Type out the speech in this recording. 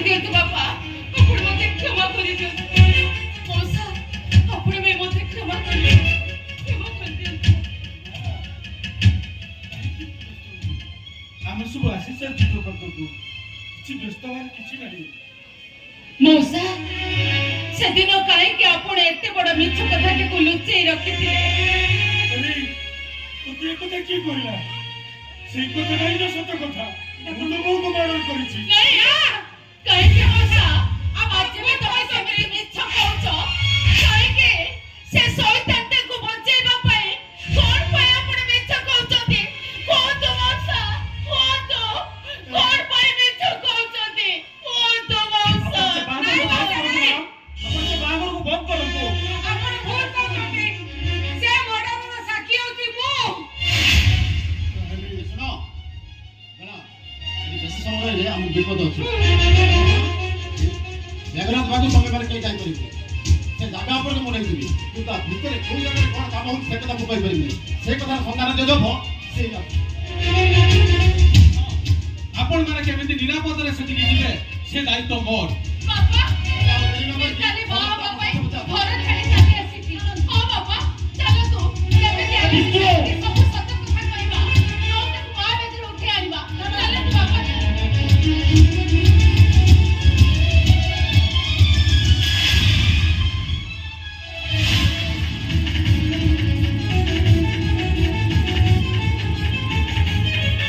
दियंतु बापा आपण मते क्षमा करि दियंतु मौसा आपण में मते क्षमा कर दियंतु आम सब आसी सर चित्र करतो किछि व्यस्त होय किछि नाही मौसा सेदिन काहे कि आपण एते बड़ मिछ कथा के लुचै रखिथिले अरे तू कथा की कहला सेई कथा नाही ना सत कथा मु तो बहु को मर्डर करिछि नहीं आ काहे कि मौसा अब आज में तमे सेमिति मिछ कहउछ काहे कि से शैतान को बचेबा पई कोन पई आपण मिछ कहउछथि कोन तो मौसा कोन पई मिछ कहउछथि कोन तो मौसा अपन से बागर को बंद करतो आपण भूल करछथि से मर्डर साक्षी होछि मु सुनो बड़ा ये बेसी समय रे हम विपद अछि मेघनाथ बाबू समय पर कई जाई परिबे से जागा पर को नै दिबी तू ता भीतर कोन जगह कोन काम हो से कथा मुकाई परिबे से कथा संधान दे दबो से आपण माने केमिति निरापद रे सेठी जिवे से दायित्व मोर